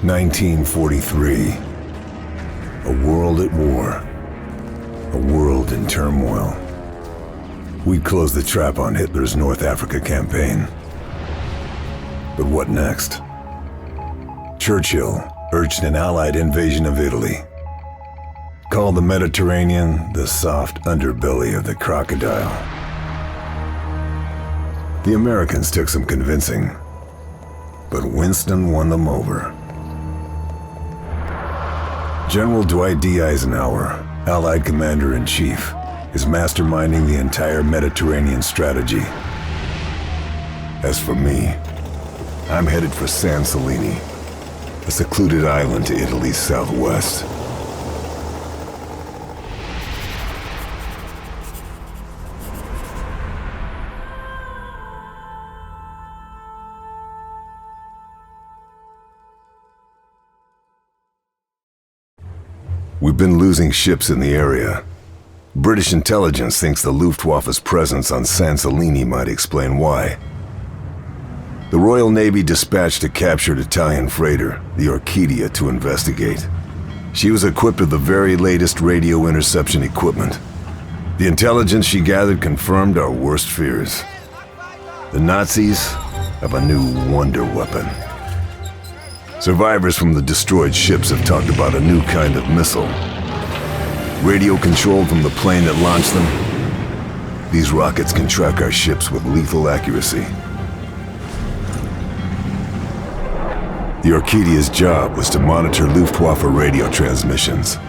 1943. A world at war. A world in turmoil. We'd closed the trap on Hitler's North Africa campaign. But what next? Churchill urged an Allied invasion of Italy. Called the Mediterranean the soft underbelly of the crocodile. The Americans took some convincing, but Winston won them over. General Dwight D. Eisenhower, Allied Commander-in-Chief, is masterminding the entire Mediterranean strategy. As for me, I'm headed for San Celini, a secluded island to Italy's southwest. We've been losing ships in the area. British intelligence thinks the Luftwaffe's presence on San Celini might explain why. The Royal Navy dispatched a captured Italian freighter, the Orchidia, to investigate. She was equipped with the very latest radio interception equipment. The intelligence she gathered confirmed our worst fears. The Nazis have a new wonder weapon. Survivors from the destroyed ships have talked about a new kind of missile. Radio controlled from the plane that launched them. These rockets can track our ships with lethal accuracy. The Orchidia's job was to monitor Luftwaffe radio transmissions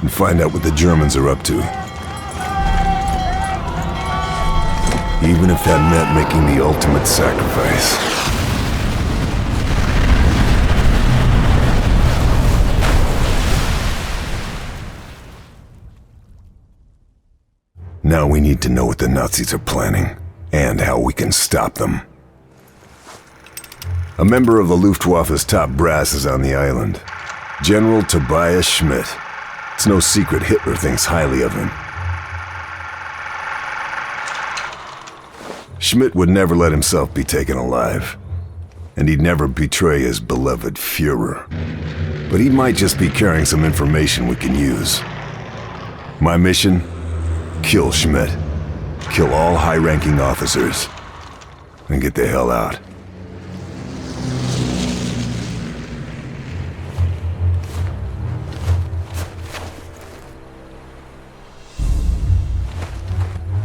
and find out what the Germans are up to. Even if that meant making the ultimate sacrifice. Now we need to know what the Nazis are planning, and how we can stop them. A member of the Luftwaffe's top brass is on the island. General Tobias Schmidt. It's no secret Hitler thinks highly of him. Schmidt would never let himself be taken alive, and he'd never betray his beloved Führer. But he might just be carrying some information we can use. My mission? Kill Schmidt. Kill all high-ranking officers. And get the hell out.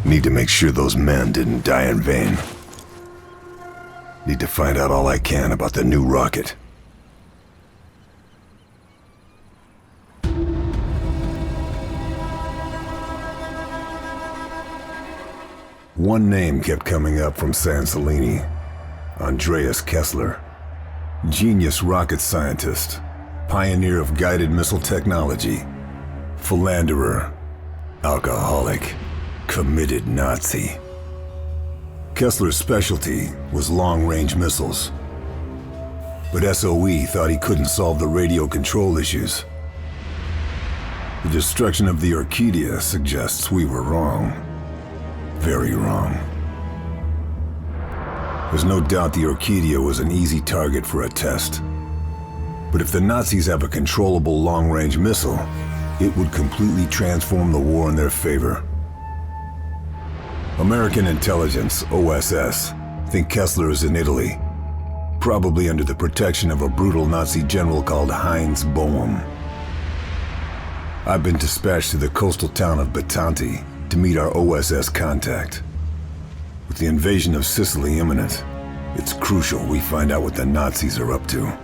Need to make sure those men didn't die in vain. Need to find out all I can about the new rocket. One name kept coming up from San Celini. Andreas Kessler. Genius rocket scientist. Pioneer of guided missile technology. Philanderer. Alcoholic. Committed Nazi. Kessler's specialty was long-range missiles. But SOE thought he couldn't solve the radio control issues. The destruction of the Orchidia suggests we were wrong. Very wrong. There's no doubt the Orchidia was an easy target for a test. But if the Nazis have a controllable long-range missile, it would completely transform the war in their favor. American intelligence, OSS, think Kessler is in Italy, probably under the protection of a brutal Nazi general called Heinz Boehm. I've been dispatched to the coastal town of Batanti to meet our OSS contact. With the invasion of Sicily imminent, it's crucial we find out what the Nazis are up to.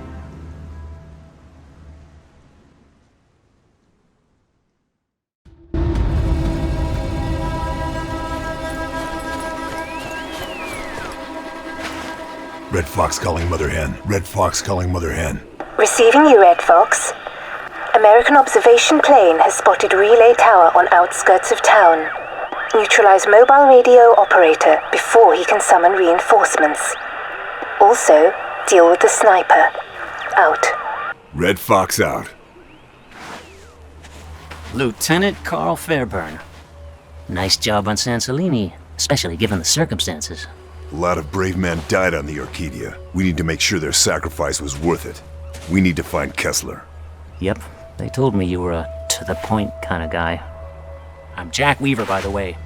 Red Fox calling Mother Hen. Red Fox calling Mother Hen. Receiving you, Red Fox. American observation plane has spotted relay tower on outskirts of town. Neutralize mobile radio operator before he can summon reinforcements. Also, deal with the sniper. Out. Red Fox out. Lieutenant Carl Fairburn. Nice job on San Celini, especially given the circumstances. A lot of brave men died on the Orchidia. We need to make sure their sacrifice was worth it. We need to find Kessler. Yep, they told me you were a to-the-point kind of guy. I'm Jack Weaver, by the way.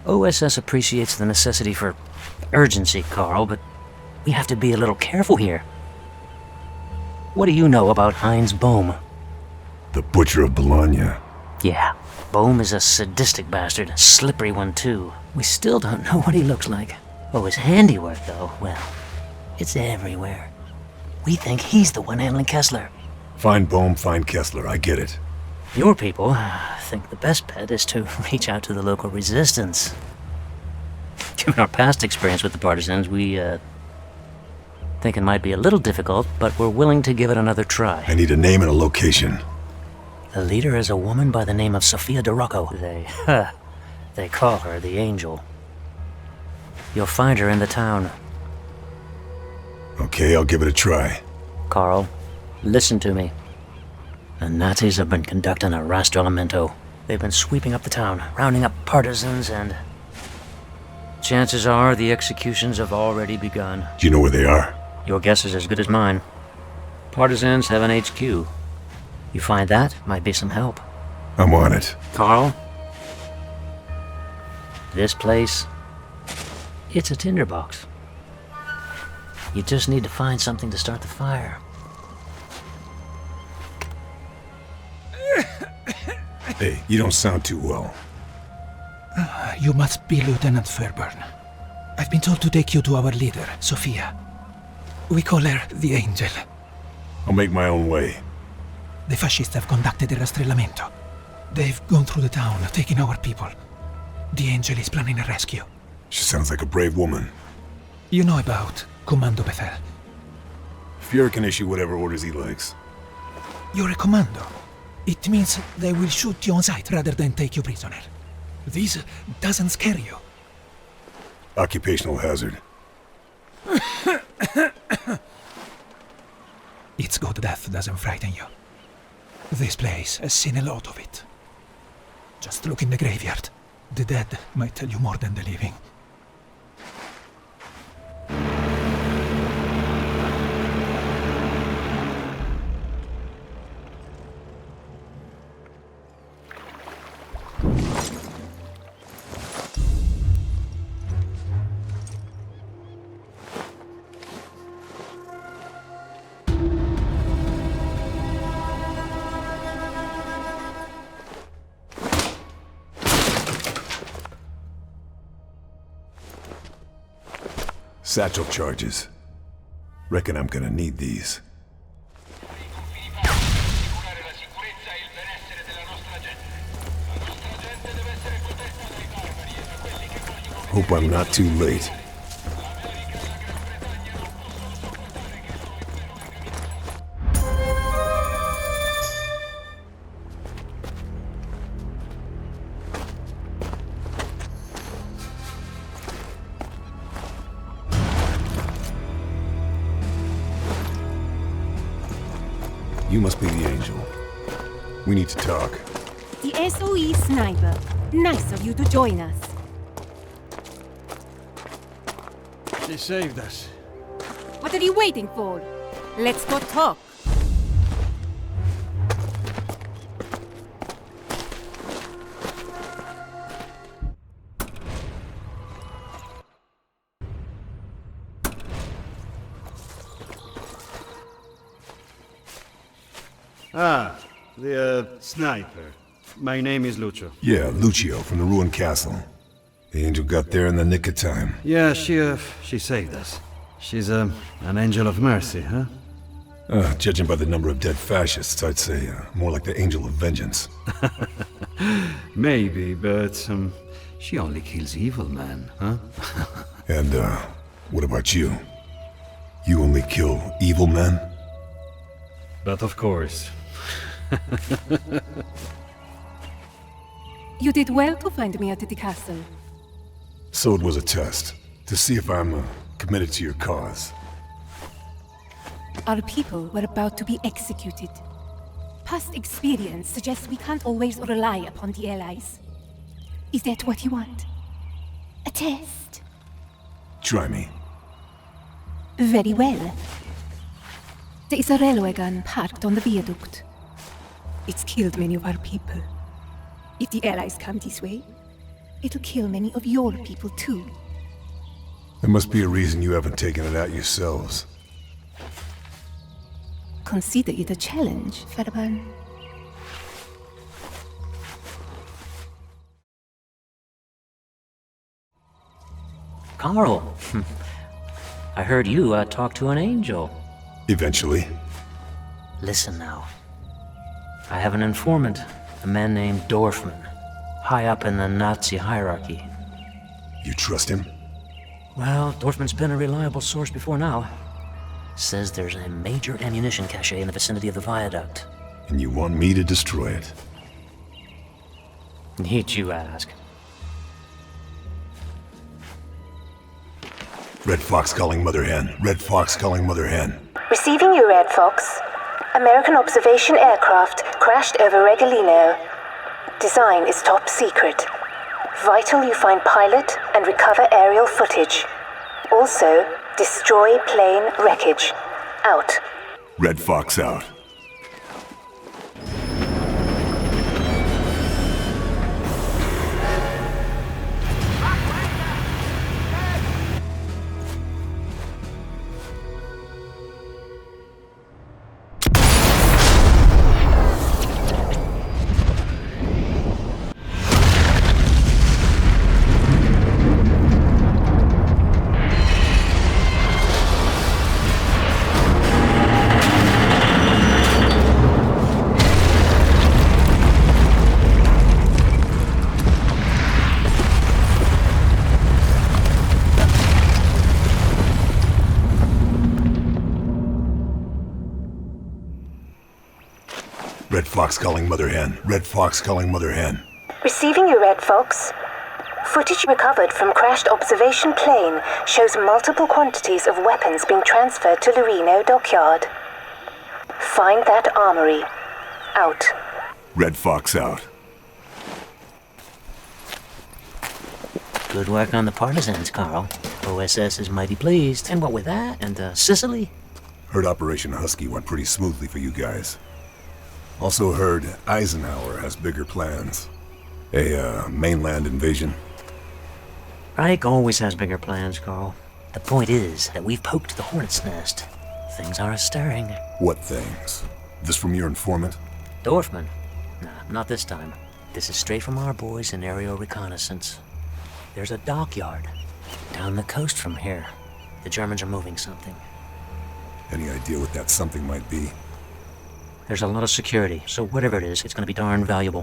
OSS appreciates the necessity for urgency, Carl, but we have to be a little careful here. What do you know about Heinz Bohm? The Butcher of Bologna. Yeah, Bohm is a sadistic bastard, a slippery one too. We still don't know what he looks like. Oh, his handiwork, though, well, it's everywhere. We think he's the one handling Kessler. Find Bohm, find Kessler, I get it. Your people think the best bet is to reach out to the local resistance. Given our past experience with the partisans, we think it might be a little difficult, but we're willing to give it another try. I need a name and a location. The leader is a woman by the name of Sophia DeRocco. They call her the Angel. You'll find her in the town. Okay, I'll give it a try. Carl, listen to me. The Nazis have been conducting a rastrellamento. They've been sweeping up the town, rounding up partisans, and chances are the executions have already begun. Do you know where they are? Your guess is as good as mine. Partisans have an HQ. You find that, might be some help. I'm on it. Carl? This place, it's a tinderbox. You just need to find something to start the fire. Hey, you don't sound too well. You must be Lieutenant Fairburn. I've been told to take you to our leader, Sophia. We call her the Angel. I'll make my own way. The fascists have conducted a rastrellamento. They've gone through the town, taking our people. The Angel is planning a rescue. She sounds like a brave woman. You know about Commando Bethel. Fuhrer can issue whatever orders he likes. You're a commando. It means they will shoot you on sight rather than take you prisoner. This doesn't scare you. Occupational hazard. It's good death doesn't frighten you. This place has seen a lot of it. Just look in the graveyard. The dead might tell you more than the living. Satchel charges. Reckon I'm gonna need these. Hope I'm not too late. You must be the Angel. We need to talk. The SOE Sniper. Nice of you to join us. She saved us. What are you waiting for? Let's go talk. Ah, the sniper. My name is Lucio. Yeah, Lucio from the ruined castle. The Angel got there in the nick of time. Yeah, she saved us. She's an angel of mercy, huh? Judging by the number of dead fascists, I'd say more like the Angel of Vengeance. Maybe, but she only kills evil men, huh? And, what about you? You only kill evil men? But of course. You did well to find me at the castle. So it was a test, to see if I'm committed to your cause. Our people were about to be executed. Past experience suggests we can't always rely upon the Allies. Is that what you want? A test? Try me. Very well. There is a railway gun parked on the viaduct. It's killed many of our people. If the Allies come this way, it'll kill many of your people too. There must be a reason you haven't taken it out yourselves. Consider it a challenge, Farban. Carl, I heard you talk to an angel. Eventually. Listen now. I have an informant, a man named Dorfman, high up in the Nazi hierarchy. You trust him? Well, Dorfman's been a reliable source before now. Says there's a major ammunition cache in the vicinity of the viaduct. And you want me to destroy it? Need you ask? Red Fox calling Mother Hen. Red Fox calling Mother Hen. Receiving you, Red Fox. American observation aircraft crashed over Regolino. Design is top secret. Vital you find pilot and recover aerial footage. Also, destroy plane wreckage. Out. Red Fox out. Red Fox calling Mother Hen. Red Fox calling Mother Hen. Receiving you, Red Fox. Footage recovered from crashed observation plane shows multiple quantities of weapons being transferred to Loreno Dockyard. Find that armory. Out. Red Fox out. Good work on the partisans, Carl. OSS is mighty pleased. And what with that, and Sicily? Heard Operation Husky went pretty smoothly for you guys. Also heard Eisenhower has bigger plans. A mainland invasion. Reich always has bigger plans, Carl. The point is that we've poked the hornet's nest. Things are stirring. What things? This from your informant? Dorfman? Nah, not this time. This is straight from our boys in aerial reconnaissance. There's a dockyard down the coast from here. The Germans are moving something. Any idea what that something might be? There's a lot of security, so whatever it is, it's gonna be darn valuable.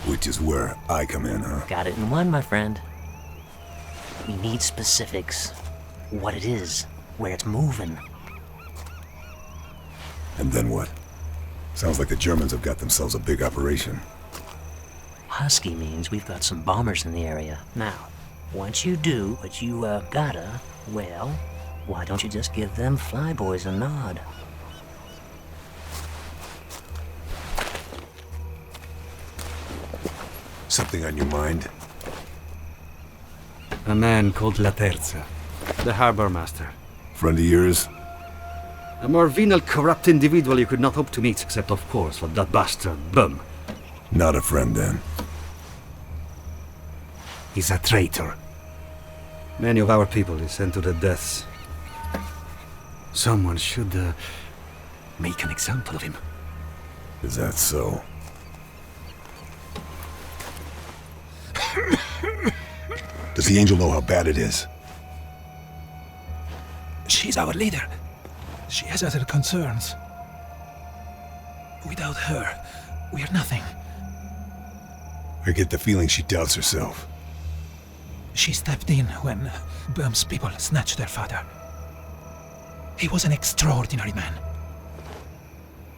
Which is where I come in, huh? Got it in one, my friend. We need specifics. What it is, where it's moving. And then what? Sounds like the Germans have got themselves a big operation. Husky means we've got some bombers in the area. Now, once you do what you gotta, well, why don't you just give them flyboys a nod? Something on your mind? A man called La Terza, the harbor master. Friend of yours? A more venal, corrupt individual you could not hope to meet, except, of course, for that bastard, Bum. Not a friend, then. He's a traitor. Many of our people he sent to the deaths. Someone should, make an example of him. Is that so? Does the Angel know how bad it is? She's our leader. She has other concerns. Without her, we are nothing. I get the feeling she doubts herself. She stepped in when Böhm's people snatched their father. He was an extraordinary man.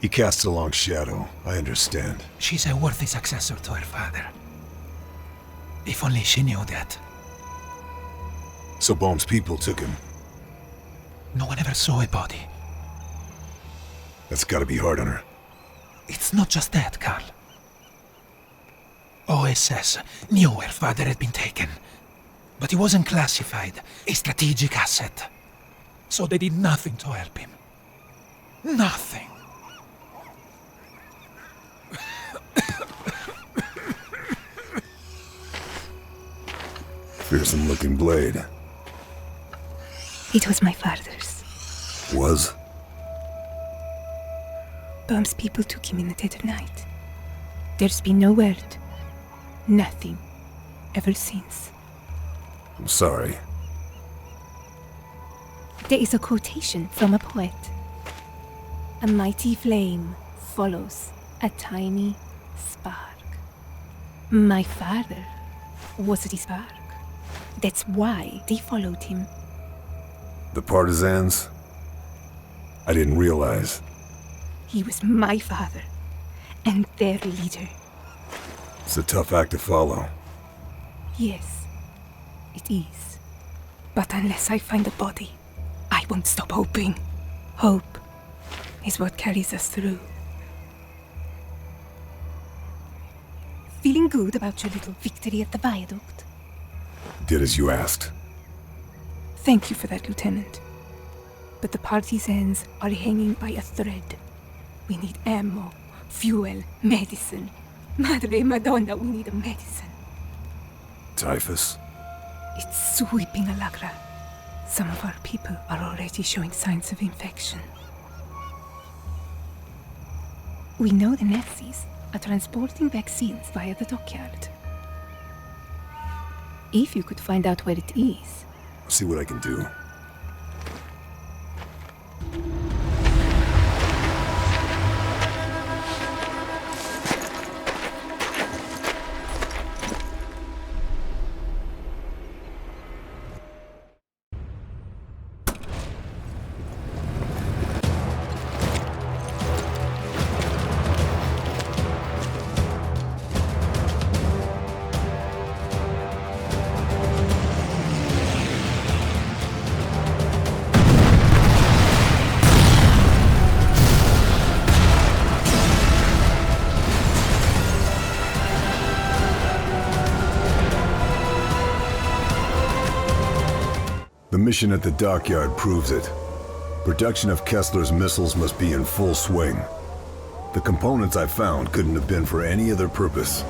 He casts a long shadow, I understand. She's a worthy successor to her father. If only she knew that. So Bohm's people took him. No one ever saw a body. That's gotta be hard on her. It's not just that, Carl. OSS knew her father had been taken, but he wasn't classified, a strategic asset. So they did nothing to help him. Nothing. Fearsome looking blade. It was my father's. Was? Bomb's people took him in the dead of night. There's been no word. Nothing. Ever since. I'm sorry. There is a quotation from a poet. A mighty flame follows a tiny spark. My father was the spark. That's why they followed him. The partisans? I didn't realize. He was my father and their leader. It's a tough act to follow. Yes, it is. But unless I find the body, I won't stop hoping. Hope is what carries us through. Feeling good about your little victory at the viaduct? Did as you asked. Thank you for that, Lieutenant. But the partisans are hanging by a thread. We need ammo, fuel, medicine. Madre Madonna, we need a medicine. Typhus? It's sweeping Alagra. Some of our people are already showing signs of infection. We know the Nazis are transporting vaccines via the dockyard. If you could find out where it is. See what I can do. The mission at the dockyard proves it. Production of Kessler's missiles must be in full swing. The components I found couldn't have been for any other purpose.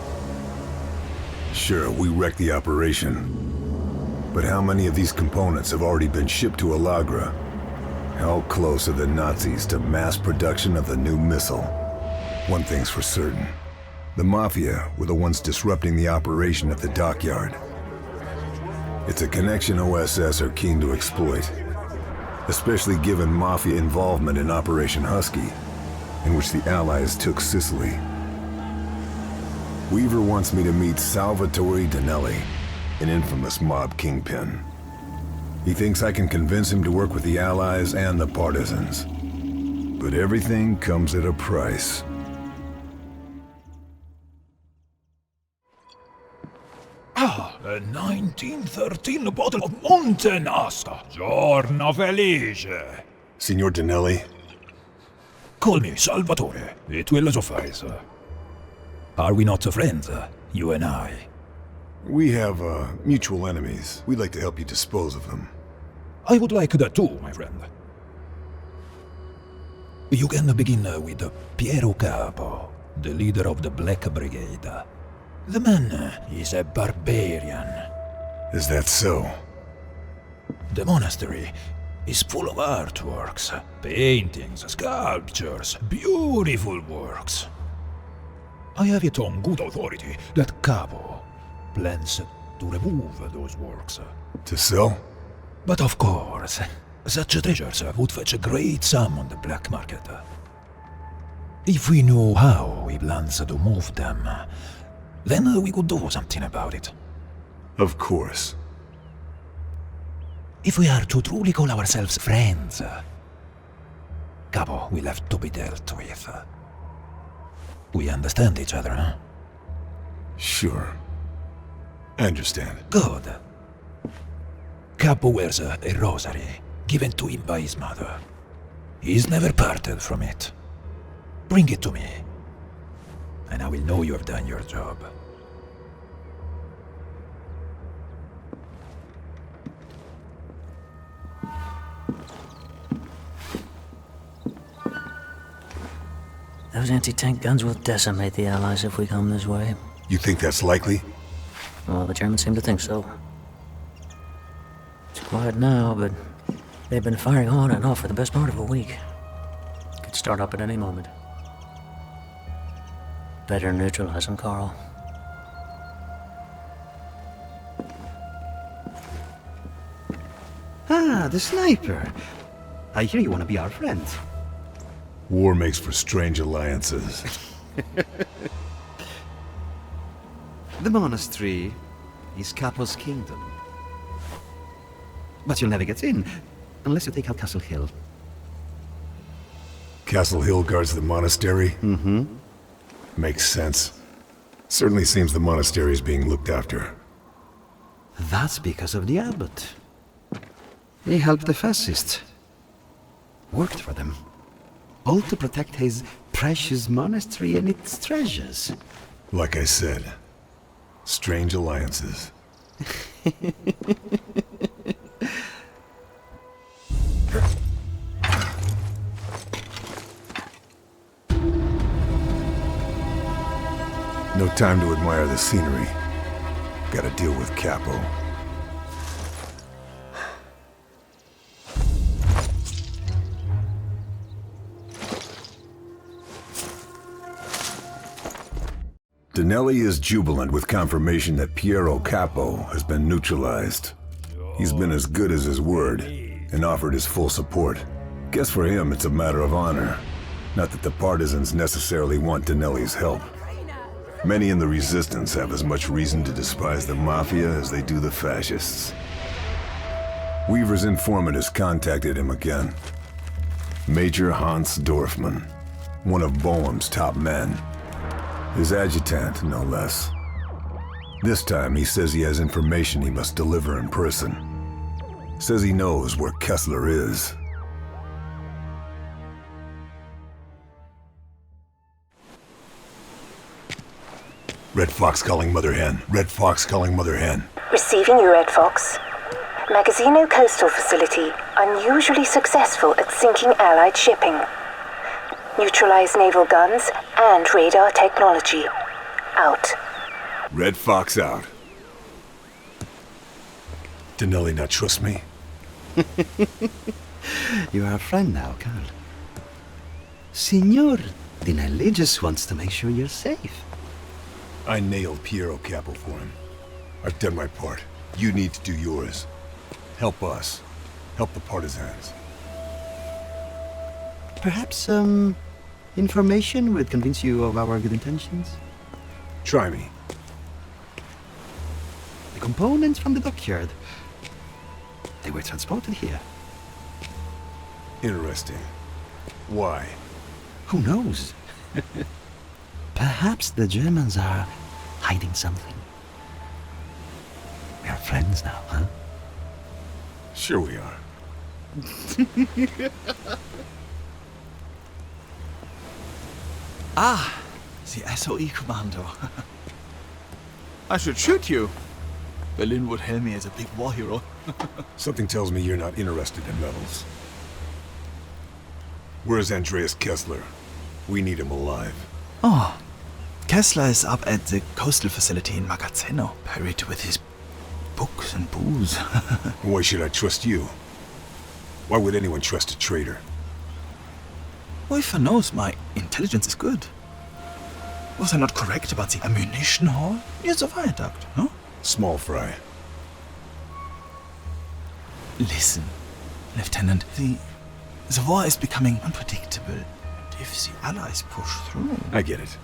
Sure, we wrecked the operation. But how many of these components have already been shipped to Alagra? How close are the Nazis to mass production of the new missile? One thing's for certain. The Mafia were the ones disrupting the operation at the dockyard. It's a connection OSS are keen to exploit, especially given Mafia involvement in Operation Husky, in which the Allies took Sicily. Weaver wants me to meet Salvatore Danelli, an infamous mob kingpin. He thinks I can convince him to work with the Allies and the partisans. But everything comes at a price. A 1913 bottle of Montenasca. Giorno felice. Signor Danelli? Call me Salvatore. It will suffice. Are we not friends, you and I? We have, mutual enemies. We'd like to help you dispose of them. I would like that too, my friend. You can begin with Piero Capo, the leader of the Black Brigade. The man is a barbarian. Is that so? The monastery is full of artworks, paintings, sculptures, beautiful works. I have it on good authority that Capo plans to remove those works. To sell? But of course, such treasures would fetch a great sum on the black market. If we knew how he plans to move them, then we could do something about it. Of course. If we are to truly call ourselves friends, Capo will have to be dealt with. We understand each other, huh? Sure. I understand. Good. Capo wears a rosary given to him by his mother. He's never parted from it. Bring it to me, and I will know you have done your job. Those anti-tank guns will decimate the Allies if we come this way. You think that's likely? Well, the Germans seem to think so. It's quiet now, but they've been firing on and off for the best part of a week. Could start up at any moment. Better neutralize them, Carl. Ah, the sniper. I hear you want to be our friend. War makes for strange alliances. The monastery is Capo's kingdom. But you'll never get in, unless you take out Castle Hill. Castle Hill guards the monastery? Mm-hmm. Makes sense. Certainly seems the monastery is being looked after. That's because of the abbot. He helped the fascists. Worked for them. All to protect his precious monastery and its treasures. Like I said, strange alliances. No time to admire the scenery. Gotta deal with Capo. Denelli is jubilant with confirmation that Piero Capo has been neutralized. He's been as good as his word, and offered his full support. Guess for him it's a matter of honor. Not that the partisans necessarily want Denelli's help. Many in the Resistance have as much reason to despise the Mafia as they do the fascists. Weaver's informant has contacted him again. Major Hans Dorfman, one of Boehm's top men. His adjutant, no less. This time he says he has information he must deliver in person. Says he knows where Kessler is. Red Fox calling Mother Hen. Red Fox calling Mother Hen. Receiving you, Red Fox. Magazzino Coastal Facility, unusually successful at sinking Allied shipping. Neutralize naval guns and radar technology. Out. Red Fox out. Denelli not trust me? You are a friend now, Carl. Signor Denelli just wants to make sure you're safe. I nailed Piero Capo for him. I've done my part. You need to do yours. Help us. Help the partisans. Perhaps, information would convince you of our good intentions? Try me. The components from the dockyard. They were transported here. Interesting. Why? Who knows? Perhaps the Germans are hiding something. We are friends now, huh? Sure we are. Ah, the SOE Commando. I should shoot you. Berlin would hail me as a big war hero. Something tells me you're not interested in medals. Where's Andreas Kessler? We need him alive. Oh, Kessler is up at the coastal facility in Magazzino, buried with his books and booze. Why should I trust you? Why would anyone trust a traitor? Wolfer knows my intelligence is good. Was I not correct about the ammunition hall near the viaduct, no? Small fry. Listen, Lieutenant, the war is becoming unpredictable. And if the Allies push through... I get it.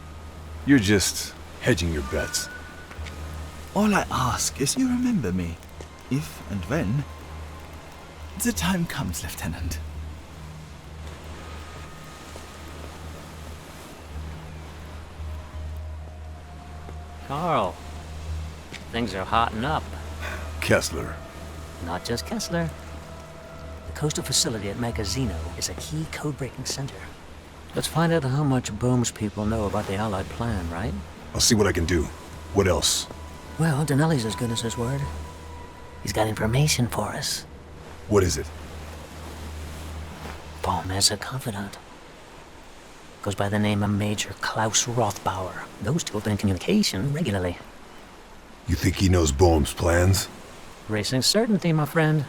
You're just hedging your bets. All I ask is you remember me, if and when the time comes, Lieutenant. Carl, things are hotting up. Kessler. Not just Kessler. The coastal facility at Magazzino is a key code-breaking center. Let's find out how much Boehm's people know about the Allied plan, right? I'll see what I can do. What else? Well, Denelli's as good as his word. He's got information for us. What is it? Boehm has a confidant. Goes by the name of Major Klaus Rothbauer. Those two have been in communication regularly. You think he knows Boehm's plans? Racing certainty, my friend.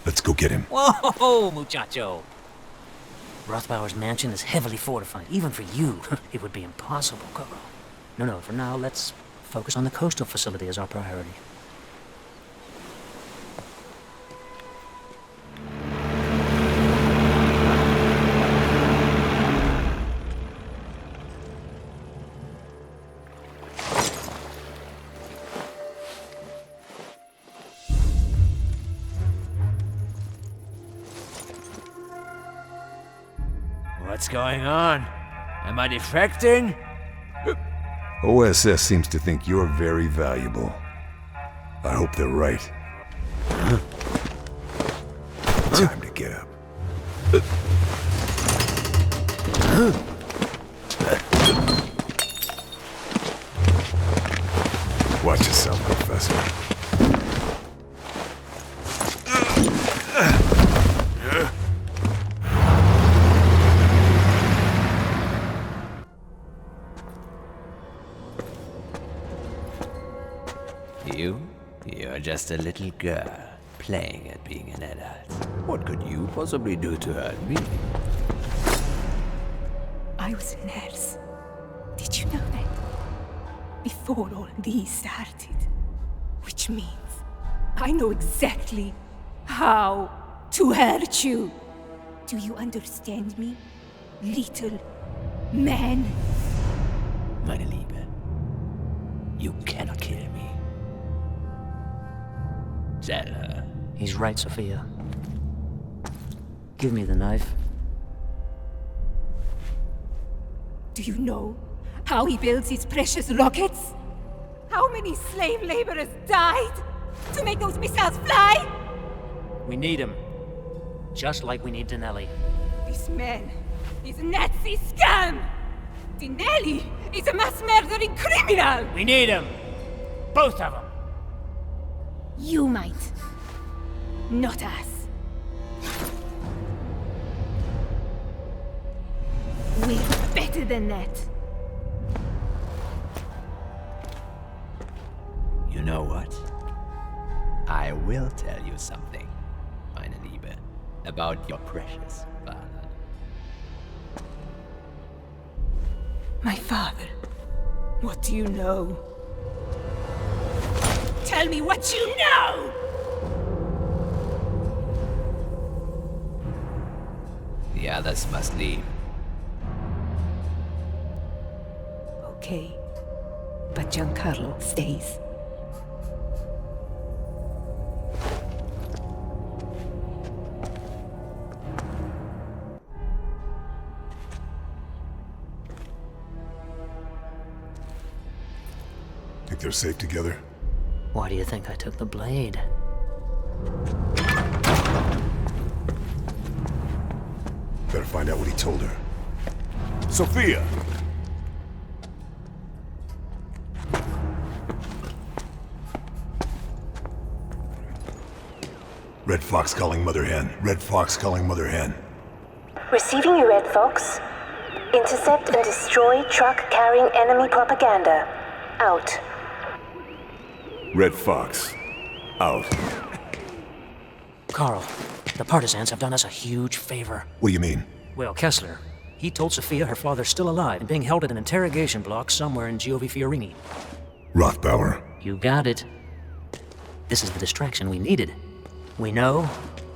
Let's go get him. Whoa, muchacho! Rothbauer's mansion is heavily fortified. Even for you, it would be impossible, Carl. No, for now, let's focus on the coastal facility as our priority. What's going on? Am I defecting? OSS seems to think you're very valuable. I hope they're right. Time to get up. Watch yourself, Professor. You're just a little girl, playing at being an adult. What could you possibly do to hurt me? I was a nurse. Did you know that? Before all this started. Which means I know exactly how to hurt you. Do you understand me, little man? Meine Liebe, you cannot kill me. Tell her. He's right, Sophia. Give me the knife. Do you know how he builds his precious rockets? How many slave laborers died to make those missiles fly? We need him. Just like we need Dinelli. This man is a Nazi scum! Dinelli is a mass murdering criminal! We need him! Both of them! You might. Not us. We're better than that. You know what? I will tell you something, meine Liebe, about your precious father. My father? What do you know? Tell me what you know! The others must leave. Okay. But Giancarlo stays. Think they're safe together? Why do you think I took the blade? Better find out what he told her. Sophia! Red Fox calling Mother Hen. Red Fox calling Mother Hen. Receiving you, Red Fox. Intercept and destroy truck carrying enemy propaganda. Out. Red Fox. Out. Carl, the partisans have done us a huge favor. What do you mean? Well, Kessler, he told Sophia her father's still alive and being held at an interrogation block somewhere in Giovi Fiorini. Rothbauer. You got it. This is the distraction we needed. We know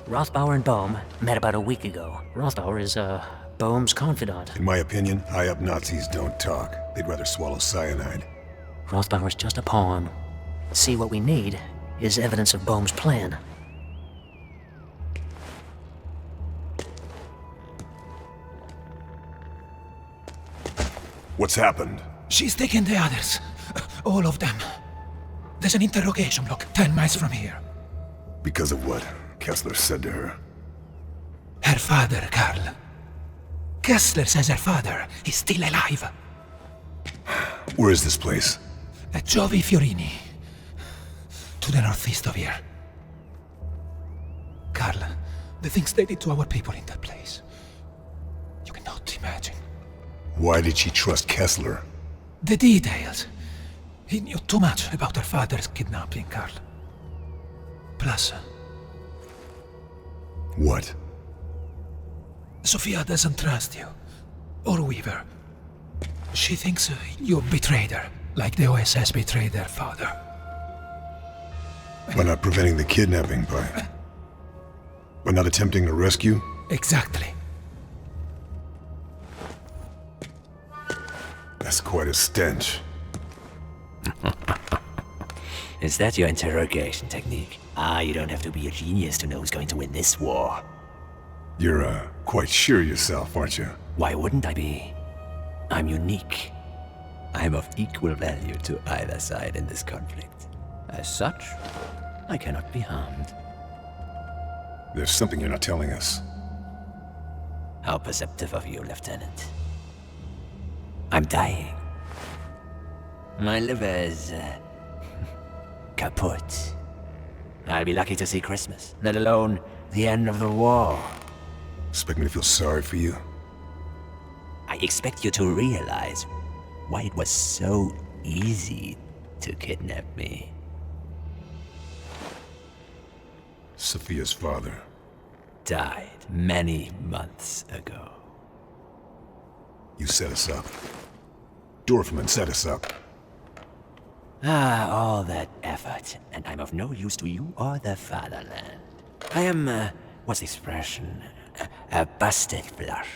Rothbauer and Boehm met about a week ago. Rothbauer is, Boehm's confidant. In my opinion, high-up Nazis don't talk. They'd rather swallow cyanide. Rothbauer's just a pawn. See, what we need is evidence of Boehm's plan. What's happened? She's taken the others. All of them. There's an interrogation block 10 miles from here. Because of what Kessler said to her. Her father, Karl. Kessler says her father is still alive. Where is this place? At Giovi Fiorini. To the northeast of here. Karl, the things they did to our people in that place. You cannot imagine. Why did she trust Kessler? The details. He knew too much about her father's kidnapping, Carl. Plus, What? Sophia doesn't trust you. Or Weaver. She thinks you betrayed her, like the OSS betrayed their father. By not preventing the kidnapping, by not attempting to rescue? Exactly. That's quite a stench. Is that your interrogation technique? You don't have to be a genius to know who's going to win this war. You're, quite sure yourself, aren't you? Why wouldn't I be? I'm unique. I'm of equal value to either side in this conflict. As such, I cannot be harmed. There's something you're not telling us. How perceptive of you, Lieutenant. I'm dying. My liver is, kaput. I'll be lucky to see Christmas, let alone the end of the war. Expect me to feel sorry for you? I expect you to realize why it was so easy to kidnap me. Sophia's father Died many months ago. You set us up. Dorfman set us up. All that effort, and I'm of no use to you or the fatherland. I am, what's the expression? A busted flush.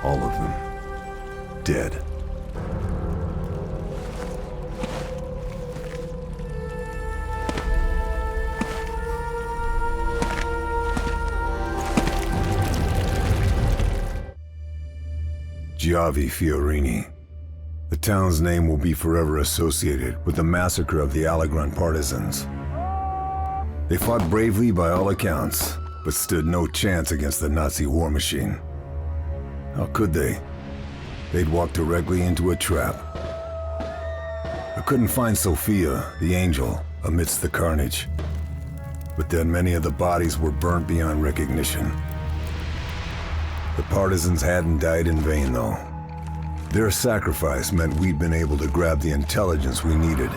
All of them. Dead. Giavi Fiorini. The town's name will be forever associated with the massacre of the Allegron partisans. They fought bravely by all accounts, but stood no chance against the Nazi war machine. How could they? They'd walked directly into a trap. I couldn't find Sophia, the angel, amidst the carnage. But then many of the bodies were burnt beyond recognition. The partisans hadn't died in vain, though. Their sacrifice meant we'd been able to grab the intelligence we needed.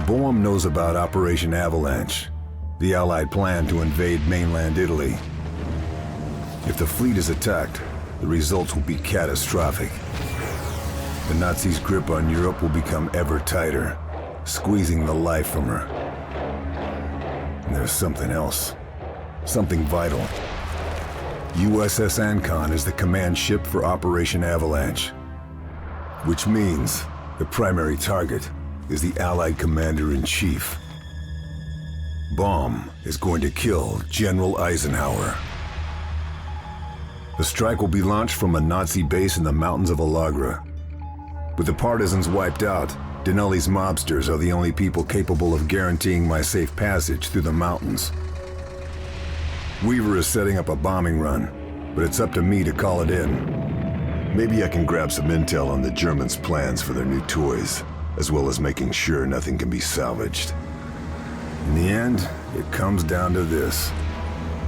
Boehm knows about Operation Avalanche, the Allied plan to invade mainland Italy. If the fleet is attacked, the results will be catastrophic. The Nazis' grip on Europe will become ever tighter, squeezing the life from her. And there's something else. Something vital. USS Ancon is the command ship for Operation Avalanche. Which means the primary target is the Allied Commander-in-Chief. Baum is going to kill General Eisenhower. The strike will be launched from a Nazi base in the mountains of Alagra. With the partisans wiped out, Denelli's mobsters are the only people capable of guaranteeing my safe passage through the mountains. Weaver is setting up a bombing run, but it's up to me to call it in. Maybe I can grab some intel on the Germans' plans for their new toys, as well as making sure nothing can be salvaged. In the end, it comes down to this.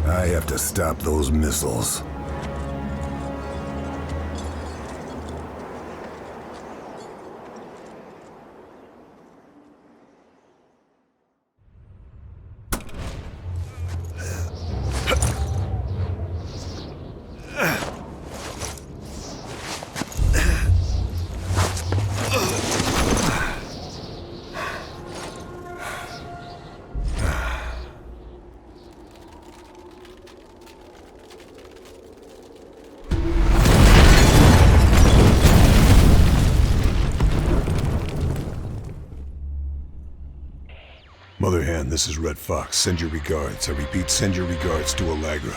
I have to stop those missiles. Mother Hen, this is Red Fox. Send your regards. I repeat, send your regards to Alagra.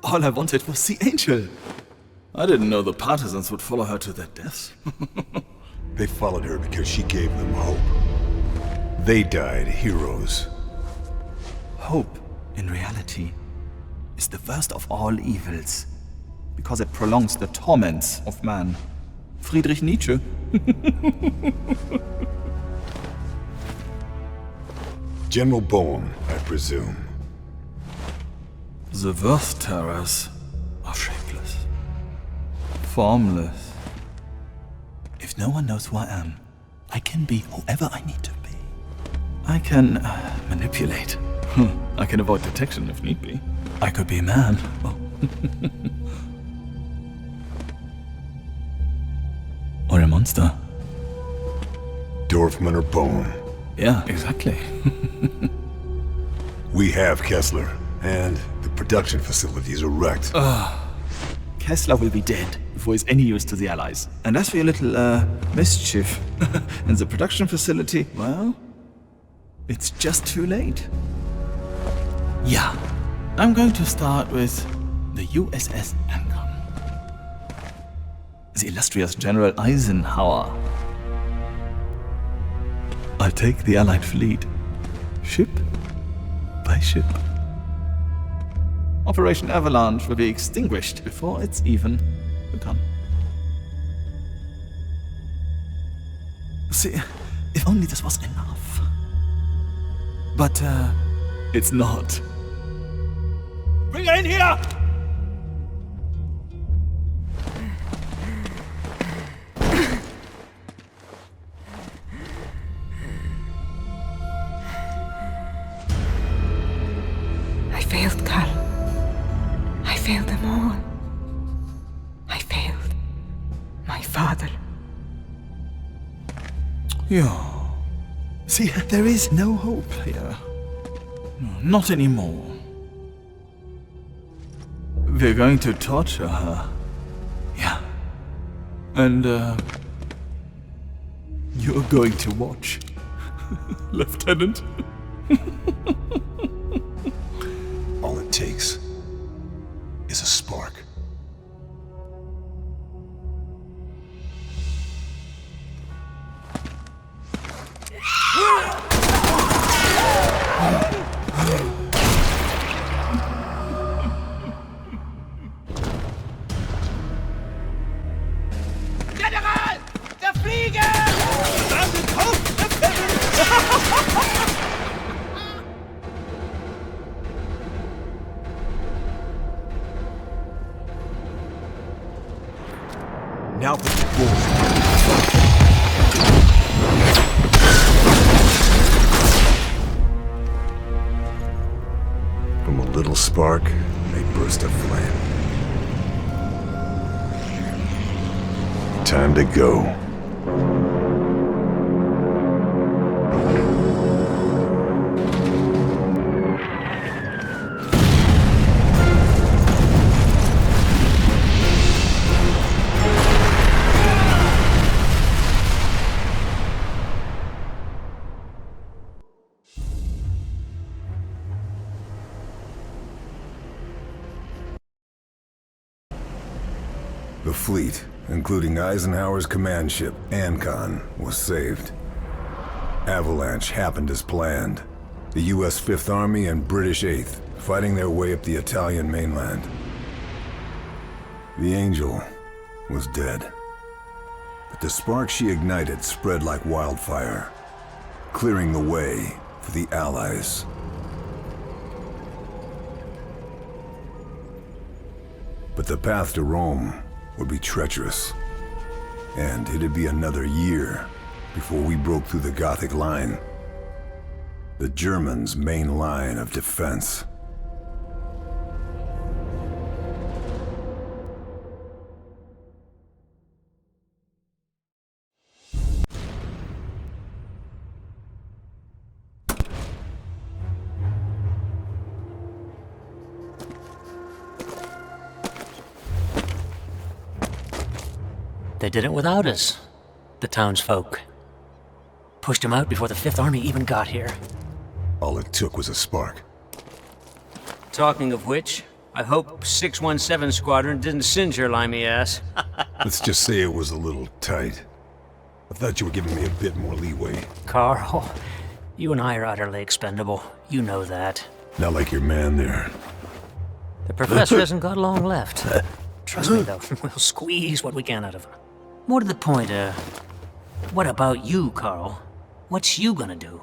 All I wanted was the angel. I didn't know the partisans would follow her to their deaths. They followed her because she gave them hope. They died heroes. Hope, in reality, is the worst of all evils, because it prolongs the torments of man. Friedrich Nietzsche. General Boehm, I presume. The worst terrors are shapeless, formless. If no one knows who I am, I can be whoever I need to be. I can manipulate. I can avoid detection if need be. I could be a man. Oh. Or a monster. Dorfman or Boehm. Yeah, exactly. We have Kessler, and the production facilities are wrecked. Kessler will be dead before he's any use to the Allies. And as for your little, mischief in the production facility, well, it's just too late. Yeah, I'm going to start with the USS Lincoln. The illustrious General Eisenhower. I'll take the Allied fleet, ship by ship. Operation Avalanche will be extinguished before it's even begun. See, if only this was enough. But, it's not. Bring her in here! I failed, Carl. I failed them all. I failed my father. Yeah. See, there is no hope here. No, not anymore. We're going to torture her. Yeah. And, you're going to watch. Lieutenant. All it takes is a spark. General! Der Flieger! Now for the board. From a little spark, a burst of flame. Time to go. The fleet, including Eisenhower's command ship, Ancon, was saved. Avalanche happened as planned. The U.S. Fifth Army and British Eighth fighting their way up the Italian mainland. The Angel was dead. But the spark she ignited spread like wildfire, clearing the way for the Allies. But the path to Rome would be treacherous, and it'd be another year before we broke through the Gothic line, the Germans' main line of defense. They did it without us, the townsfolk. Pushed him out before the Fifth Army even got here. All it took was a spark. Talking of which, I hope 617 Squadron didn't singe your limey ass. Let's just say it was a little tight. I thought you were giving me a bit more leeway. Carl, you and I are utterly expendable. You know that. Not like your man there. The professor hasn't got long left. Trust me, though, we'll squeeze what we can out of him. More to the point, what about you, Carl? What's you gonna do?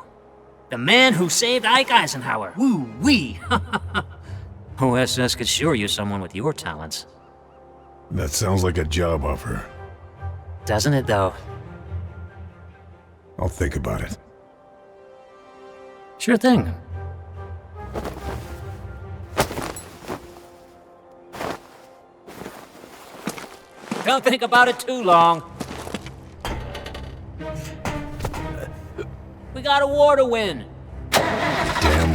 The man who saved Ike Eisenhower! Woo-wee! OSS could sure use someone with your talents. That sounds like a job offer. Doesn't it, though? I'll think about it. Sure thing. Don't think about it too long. We got a war to win. Damn